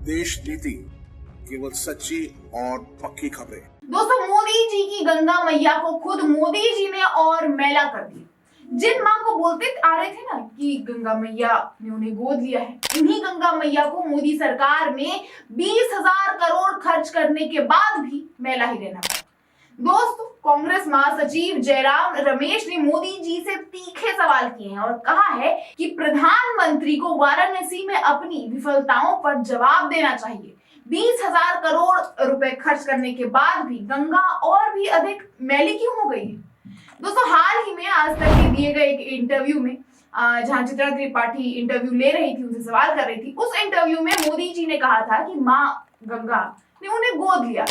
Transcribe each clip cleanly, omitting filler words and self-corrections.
देश नीति केवल सच्ची और पक्की खबरें। दोस्तों, मोदी जी की गंगा मैया को खुद मोदी जी ने और मैला कर दिया। जिन माँ को बोलते आ रहे थे ना कि गंगा मैया ने उन्हें गोद लिया है, उन्हीं गंगा मैया को मोदी सरकार में 20,000 करोड़ खर्च करने के बाद भी मैला ही रहना पड़ा। दोस्तों, कांग्रेस महासचिव जयराम रमेश ने मोदी जी से तीखे सवाल किए हैं और कहा है कि प्रधानमंत्री को वाराणसी में अपनी विफलताओं पर जवाब देना चाहिए। 20,000 करोड़ रुपए खर्च करने के बाद भी गंगा और भी अधिक मैली क्यों हो गई है? दोस्तों, हाल ही में आज तक के दिए गए एक इंटरव्यू में जहां चित्रा त्रिपाठी इंटरव्यू ले रही थी, उनसे सवाल कर रही थी, उस इंटरव्यू में मोदी जी ने कहा था कि माँ गंगा ने उन्हें गोद लिया।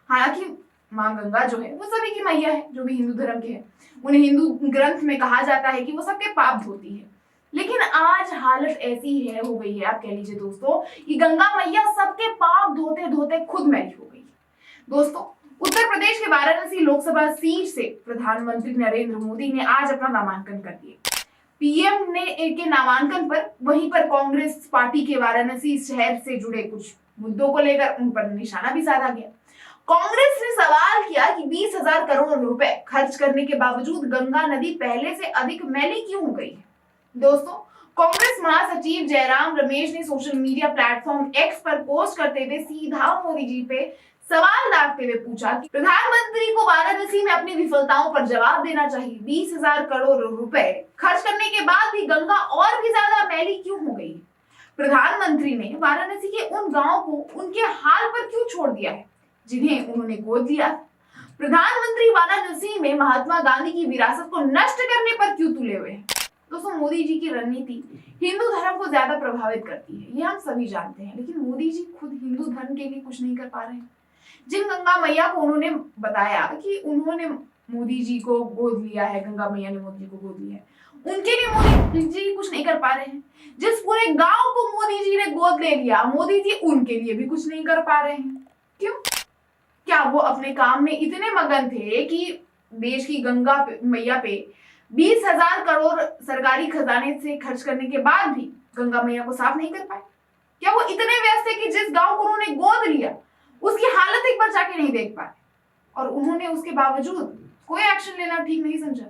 हालांकि माँ गंगा जो है वो सभी की मैया है, जो भी हिंदू धर्म के हैं। उन्हें हिंदू ग्रंथ में कहा जाता है कि वो सबके पाप धोती है। लेकिन आज हालत ऐसी है हो गई है, आप कह लीजिए दोस्तों, कि गंगा मैया सबके पाप धोते धोते खुद मैली हो गई है। दोस्तों, उत्तर प्रदेश के वाराणसी लोकसभा सीट से प्रधानमंत्री नरेंद्र मोदी ने आज अपना नामांकन कर दिया। पीएम ने के नामांकन पर वहीं पर कांग्रेस पार्टी के वाराणसी शहर से जुड़े कुछ मुद्दों को लेकर उन पर निशाना भी साधा गया। कांग्रेस ने सवाल किया कि 20,000 करोड़ रुपए खर्च करने के बावजूद गंगा नदी पहले से अधिक मैली क्यों हो गई है। दोस्तों, कांग्रेस महासचिव जयराम रमेश ने सोशल मीडिया प्लेटफॉर्म एक्स पर पोस्ट करते हुए सीधा मोदी जी पे सवाल दागते हुए पूछा कि प्रधानमंत्री को वाराणसी में अपनी विफलताओं पर जवाब देना चाहिए। 20,000 करोड़ रुपए खर्च करने के बाद भी गंगा और भी ज्यादा मैली क्यों हो गई? प्रधानमंत्री ने वाराणसी के उन गांवों को उनके हाल पर क्यों छोड़ दिया है जिन्हें उन्होंने गोद लिया? प्रधानमंत्री वाराणसी में महात्मा गांधी की विरासत को नष्ट करने पर क्यों तुले हुए हैं? दोस्तों, मोदी जी की रणनीति हिंदू धर्म को ज्यादा प्रभावित करती है, ये हम सभी जानते हैं। लेकिन मोदी जी खुद हिंदू धर्म के लिए कुछ नहीं कर पा रहे हैं। जिन गंगा मैया को उन्होंने बताया कि उन्होंने मोदी जी को गोद लिया है, गंगा मैया ने मोदी जी को गोद लिया है, उनके लिए मोदी जी कुछ नहीं कर पा रहे हैं। जिस पूरे गांव को मोदी जी ने गोद ले लिया, मोदी जी उनके लिए भी कुछ नहीं कर पा रहे हैं। क्यों? क्या वो अपने काम में इतने मगन थे कि देश की गंगा मैया पे 20,000 करोड़ सरकारी खजाने से खर्च करने के बाद भी गंगा मैया को साफ नहीं कर पाए? क्या वो इतने व्यस्त थे कि जिस गांव को उन्होंने गोद लिया उसकी हालत एक बार जाके नहीं देख पाए और उन्होंने उसके बावजूद कोई एक्शन लेना ठीक नहीं समझा?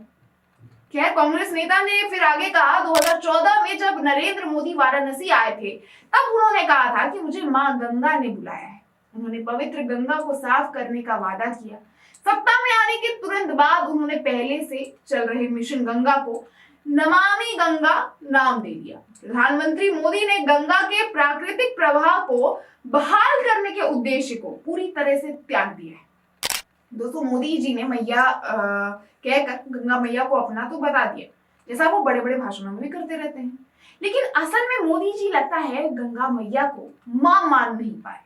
खैर, कांग्रेस नेता ने फिर आगे कहा, 2014 में जब नरेंद्र मोदी वाराणसी आए थे तब उन्होंने कहा था कि मुझे माँ गंगा ने बुलाया है। उन्होंने पवित्र गंगा को साफ करने का वादा किया। सत्ता में आने के तुरंत बाद उन्होंने पहले से चल रहे मिशन गंगा को नमामि गंगा नाम दे दिया। प्रधानमंत्री मोदी ने गंगा के प्राकृतिक प्रवाह को बहाल करने के उद्देश्य को पूरी तरह से त्याग दिया है। दोस्तों, मोदी जी ने मैया कहकर गंगा मैया को अपना तो बता दिया, जैसा वो बड़े बड़े भाषणों में भी करते रहते हैं। लेकिन असल में मोदी जी लगता है गंगा मैया को मां मान नहीं पाए।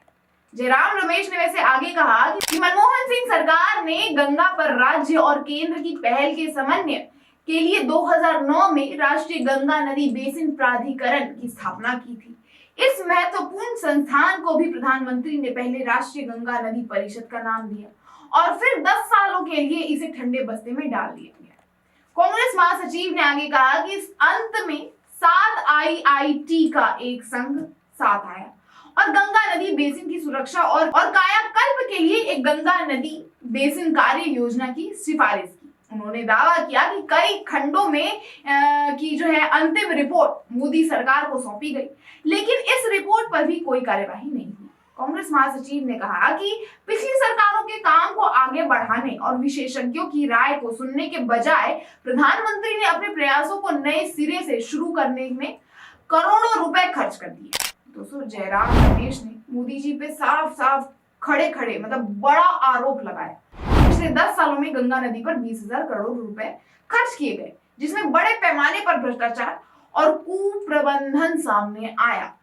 जयराम रमेश ने वैसे आगे कहा कि मनमोहन सिंह सरकार ने गंगा पर राज्य और केंद्र की पहल के समन्वय के लिए 2009 में राष्ट्रीय गंगा नदी बेसिन प्राधिकरण की स्थापना की थी। इस महत्वपूर्ण संस्थान को भी प्रधानमंत्री ने पहले राष्ट्रीय गंगा नदी परिषद का नाम दिया और फिर 10 सालों के लिए इसे ठंडे बस्ते में डाल दिया गया। कांग्रेस महासचिव ने आगे कहा कि इस अंत में 7 IIT का एक संघ साथ आया और गंगा नदी बेसिन की सुरक्षा और कायाकल्प के लिए एक गंगा नदी बेसिन कार्य योजना की सिफारिश की। उन्होंने दावा किया कि कई खंडों में की जो है अंतिम रिपोर्ट मोदी सरकार को सौंपी गई, लेकिन इस रिपोर्ट पर भी कोई कार्यवाही नहीं हुई। कांग्रेस महासचिव ने कहा कि पिछली सरकारों के काम को आगे बढ़ाने और विशेषज्ञों की राय को सुनने के बजाय प्रधानमंत्री ने अपने प्रयासों को नए सिरे से शुरू करने में करोड़ों रुपए खर्च कर दिए। दोस्तों, जयराम रमेश ने मोदी जी पे साफ साफ खड़े खड़े मतलब बड़ा आरोप लगाया। पिछले 10 सालों में गंगा नदी पर 20,000 करोड़ रुपए खर्च किए गए, जिसमें बड़े पैमाने पर भ्रष्टाचार और कुप्रबंधन सामने आया।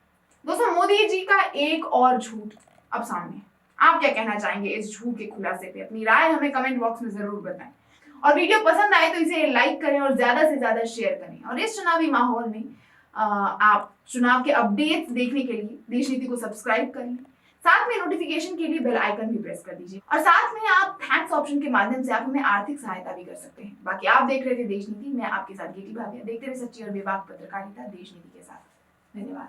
दोस्तों, मोदी जी का एक और झूठ अब सामने है। आप क्या कहना चाहेंगे इस झूठ के खुलासे पे? अपनी राय हमें कमेंट बॉक्स में जरूर बताएं और वीडियो पसंद आए तो इसे लाइक करें और ज्यादा से ज्यादा शेयर करें। और इस चुनावी माहौल में आप चुनाव के अपडेट्स देखने के लिए देश नीति को सब्सक्राइब कर लें। साथ में नोटिफिकेशन के लिए बेल आइकन भी प्रेस कर दीजिए और साथ में आप थैंक्स ऑप्शन के माध्यम से आप हमें आर्थिक सहायता भी कर सकते हैं। बाकी आप देख रहे थे देश नीति, मैं आपके साथ गेटी भाविया। देखते रहे सच्ची और बेबाक पत्रकारिता देश नीति के साथ। धन्यवाद।